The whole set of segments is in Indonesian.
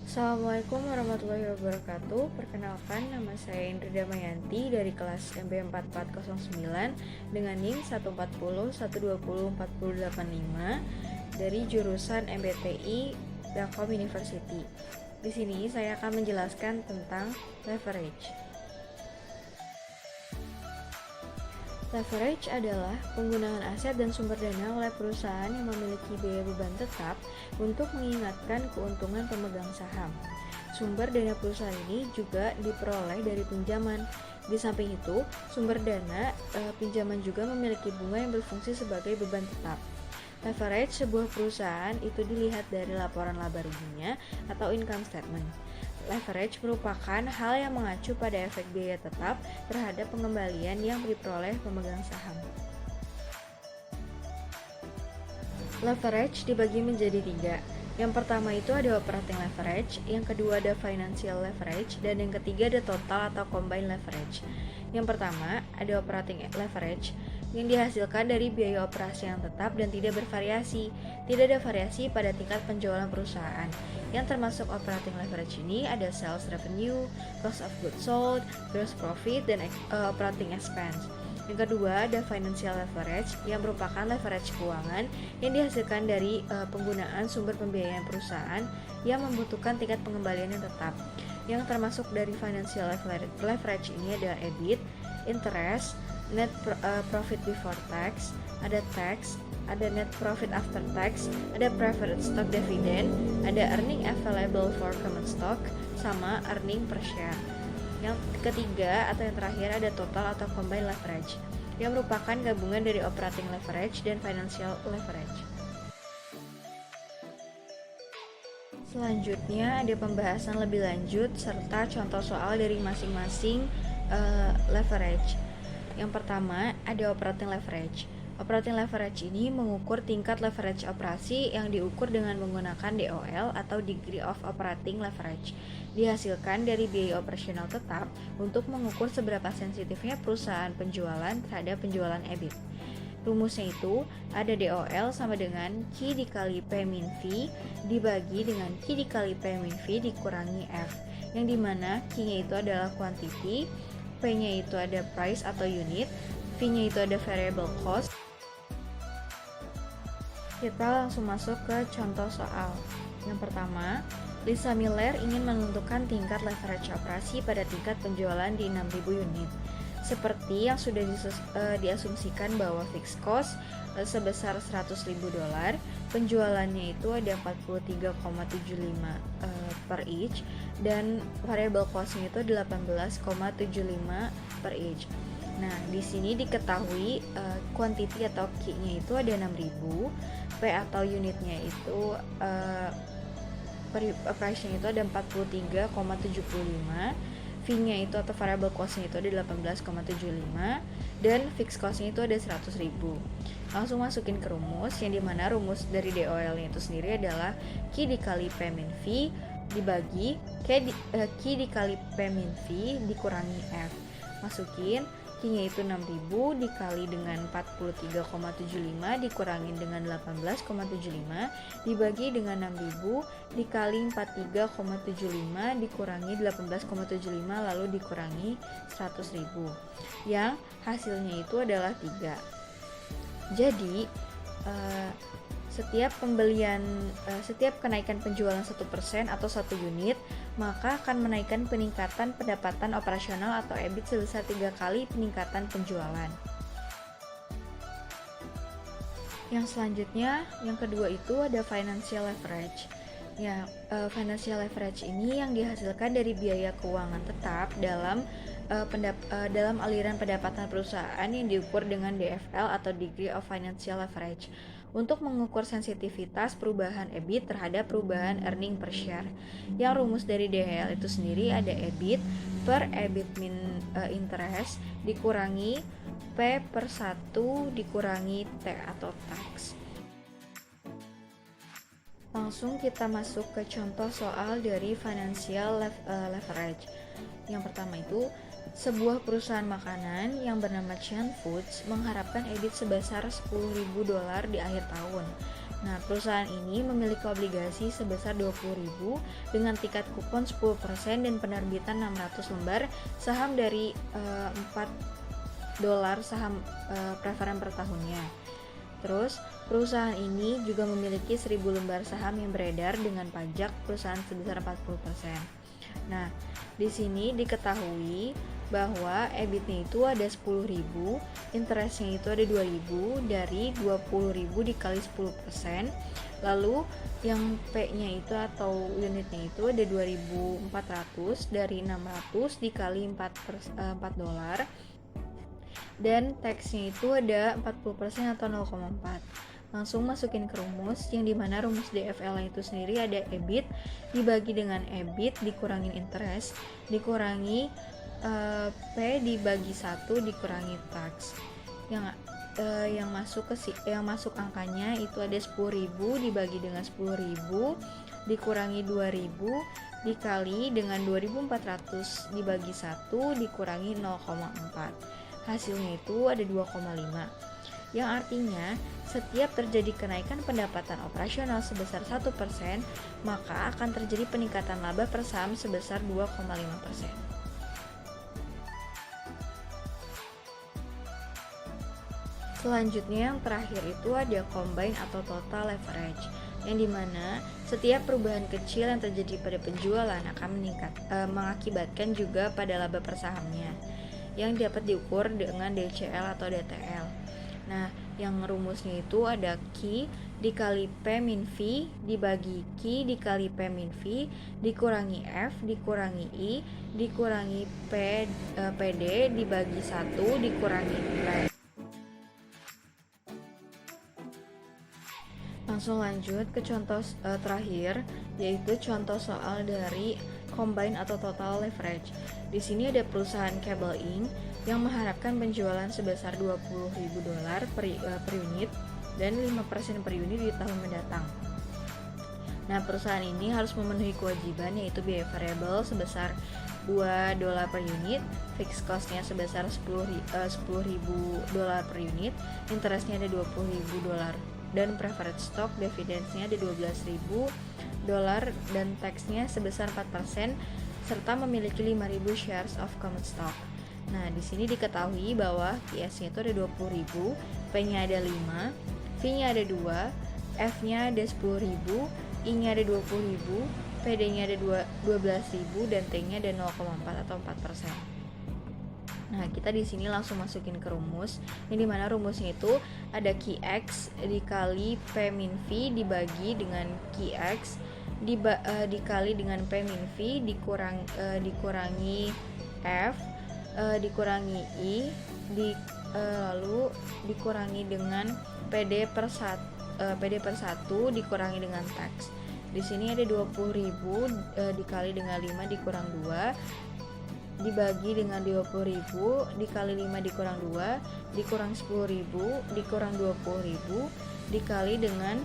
Assalamualaikum warahmatullahi wabarakatuh. Perkenalkan, nama saya Indri Damayanti dari kelas MB 4409 dengan NIM 140120485 dari jurusan MBTI Telkom University. Di sini saya akan menjelaskan tentang leverage. Leverage adalah penggunaan aset dan sumber dana oleh perusahaan yang memiliki biaya beban tetap untuk mengingatkan keuntungan pemegang saham. Sumber dana perusahaan ini juga diperoleh dari pinjaman. Di samping itu, sumber dana pinjaman juga memiliki bunga yang berfungsi sebagai beban tetap. Leverage sebuah perusahaan itu dilihat dari laporan laba ruginya atau income statement. Leverage merupakan hal yang mengacu pada efek biaya tetap terhadap pengembalian yang diperoleh pemegang saham. Leverage dibagi menjadi tiga. Yang pertama itu ada operating leverage, yang kedua ada financial leverage, dan yang ketiga ada total atau combined leverage. Yang pertama ada operating leverage, yang dihasilkan dari biaya operasi yang tetap dan tidak bervariasi. Tidak ada variasi pada tingkat penjualan perusahaan. Yang termasuk operating leverage ini ada sales revenue, cost of goods sold, gross profit, dan operating expense. Yang kedua ada financial leverage, yang merupakan leverage keuangan yang dihasilkan dari penggunaan sumber pembiayaan perusahaan yang membutuhkan tingkat pengembalian yang tetap. Yang termasuk dari financial leverage ini ada EBIT, interest, net profit before tax, ada net profit after tax, ada preferred stock dividend, ada earning available for common stock, sama earning per share. Yang ketiga atau yang terakhir ada total atau combined leverage, yang merupakan gabungan dari operating leverage dan financial leverage. Selanjutnya ada pembahasan lebih lanjut serta contoh soal dari masing-masing leverage. Yang pertama ada operating leverage. Operating leverage ini mengukur tingkat leverage operasi yang diukur dengan menggunakan DOL atau Degree of Operating Leverage, dihasilkan dari biaya operasional tetap untuk mengukur seberapa sensitifnya perusahaan penjualan terhadap penjualan EBIT. Rumusnya itu ada DOL sama dengan Q dikali P min V dibagi dengan Q dikali P min V dikurangi F, yang dimana Q-nya itu adalah quantity, P-nya itu ada price atau unit, V-nya itu ada variable cost. Kita langsung masuk ke contoh soal. Yang pertama, Lisa Miller ingin menentukan tingkat leverage operasi pada tingkat penjualan di 6.000 unit. Seperti yang sudah diasumsikan bahwa fixed cost sebesar $100.000, penjualannya itu ada 43,75 per each, dan variable cost-nya itu 18,75 per each. Nah, di sini diketahui quantity atau Q-nya itu ada 6.000, P atau unitnya itu price-nya itu ada 43,75, V-nya itu atau variable cost-nya itu ada 18,75, dan fixed cost-nya itu ada 100.000. Langsung masukin ke rumus, yang dimana rumus dari DOL-nya itu sendiri adalah Q dikali P min V dibagi Q dikali P min V dikurangi F. Masukin Q-nya itu 6.000 dikali dengan 43,75 dikurangi dengan 18,75 dibagi dengan 6.000 dikali 43,75 dikurangi 18,75 lalu dikurangi 100.000, yang hasilnya itu adalah 3. Jadi setiap kenaikan penjualan 1% atau 1 unit, maka akan menaikkan peningkatan pendapatan operasional atau EBIT sebesar 3 kali peningkatan penjualan. Yang selanjutnya, yang kedua itu ada financial leverage. Ya, financial leverage ini yang dihasilkan dari biaya keuangan tetap dalam aliran pendapatan perusahaan yang diukur dengan DFL atau Degree of Financial Leverage untuk mengukur sensitivitas perubahan EBIT terhadap perubahan earning per share. Yang rumus dari DHL itu sendiri ada EBIT per EBIT min interest dikurangi P per 1 dikurangi T atau tax. Langsung kita masuk ke contoh soal dari financial leverage. Yang pertama itu, sebuah perusahaan makanan yang bernama Chien Foods mengharapkan EBIT sebesar $10.000 di akhir tahun. Nah, perusahaan ini memiliki obligasi sebesar 20.000 dengan tingkat kupon 10% dan penerbitan 600 lembar saham dari $4 saham preferen per tahunnya. Terus, perusahaan ini juga memiliki 1.000 lembar saham yang beredar dengan pajak perusahaan sebesar 40%. Nah, di sini diketahui bahwa EBIT-nya itu ada 10.000, interestnya itu ada 2.000 dari 20.000 dikali 10%. Lalu yang P-nya itu atau unitnya itu ada 2.400 dari 600 dikali $4. Dan teksnya itu ada 40% atau 0,4. Langsung masukin ke rumus, yang dimana rumus DFL itu sendiri ada EBIT dibagi dengan EBIT dikurangin interest dikurangi P dibagi 1 dikurangi tax. Yang masuk angkanya itu ada 10.000 dibagi dengan 10.000 dikurangi 2.000 dikali dengan 2.400 dibagi 1 dikurangi 0,4. Hasilnya itu ada 2,5, yang artinya setiap terjadi kenaikan pendapatan operasional sebesar 1%, maka akan terjadi peningkatan laba per saham sebesar 2,5%. Selanjutnya yang terakhir itu ada combine atau total leverage, yang dimana setiap perubahan kecil yang terjadi pada penjualan akan mengakibatkan juga pada laba per sahamnya, yang dapat diukur dengan DCL atau DTL. Nah, yang rumusnya itu ada Q dikali P min V dibagi Q dikali P min V dikurangi F dikurangi I dikurangi PD dibagi 1 dikurangi P. Langsung lanjut ke contoh terakhir, yaitu contoh soal dari combine atau total leverage. Di sini ada perusahaan Cable Inc. yang mengharapkan penjualan sebesar $20.000 per unit dan 5% per unit di tahun mendatang. Nah, perusahaan ini harus memenuhi kewajiban yaitu biaya variabel sebesar $2 per unit, fixed cost-nya sebesar $10.000 per unit, interestnya ada $20.000 dan preferred stock dividends-nya ada $12.000 dan tax-nya sebesar 4% serta memiliki 5.000 shares of common stock. Nah, di sini diketahui bahwa QS-nya itu ada 20.000, P-nya ada 5, V-nya ada 2, F-nya ada 10.000, I-nya ada 20.000, PD-nya ada 12.000 dan T-nya ada 0,4 atau 4%. Nah, kita di sini langsung masukin ke rumus, yang dimana rumusnya itu ada QX dikali P min V dibagi dengan QX dikali dengan P min V dikurangi F dikurangi I lalu dikurangi dengan PD per 1 dikurangi dengan tax. Di sini ada 20.000 dikali dengan 5 dikurang 2 dibagi dengan 20.000 dikali 5 dikurang 2 dikurang 10.000 dikurang 20.000 dikali dengan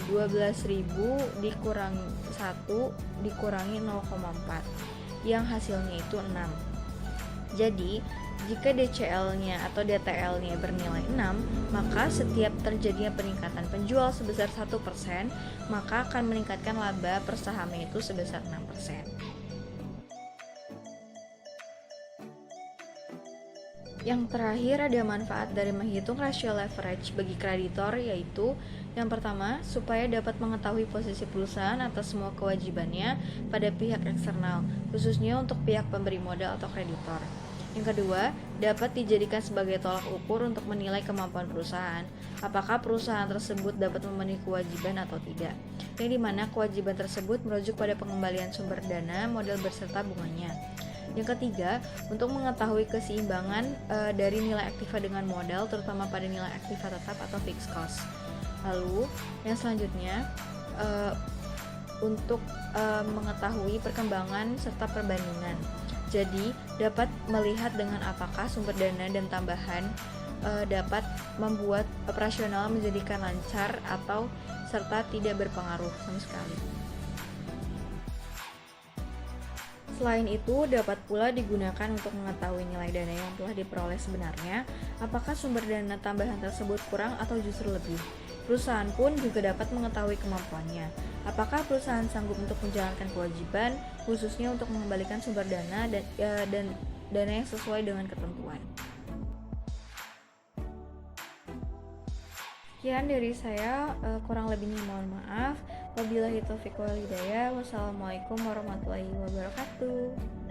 12.000 dikurang 1 dikurangi 0,4 yang hasilnya itu 6. Jadi jika DCL-nya atau DTL-nya bernilai 6, maka setiap terjadinya peningkatan penjual sebesar 1%, maka akan meningkatkan laba per sahamnya itu sebesar 6%. Yang terakhir ada manfaat dari menghitung rasio leverage bagi kreditor, yaitu yang pertama, supaya dapat mengetahui posisi perusahaan atas semua kewajibannya pada pihak eksternal, khususnya untuk pihak pemberi modal atau kreditor. Yang kedua, dapat dijadikan sebagai tolak ukur untuk menilai kemampuan perusahaan, apakah perusahaan tersebut dapat memenuhi kewajiban atau tidak, yang dimana kewajiban tersebut merujuk pada pengembalian sumber dana, modal beserta bunganya. Yang ketiga, untuk mengetahui keseimbangan dari nilai aktiva dengan modal, terutama pada nilai aktiva tetap atau fixed cost. Lalu, yang selanjutnya, untuk mengetahui perkembangan serta perbandingan. Jadi, dapat melihat dengan apakah sumber dana dan tambahan dapat membuat operasional menjadikan lancar atau serta tidak berpengaruh sama sekali. Selain itu, dapat pula digunakan untuk mengetahui nilai dana yang telah diperoleh sebenarnya, apakah sumber dana tambahan tersebut kurang atau justru lebih. Perusahaan pun juga dapat mengetahui kemampuannya. Apakah perusahaan sanggup untuk menjalankan kewajiban, khususnya untuk mengembalikan sumber dana dan dana yang sesuai dengan ketentuan. Sekian dari saya, kurang lebihnya mohon maaf. Wabillahi taufiq wal hidayah. Wassalamualaikum warahmatullahi wabarakatuh.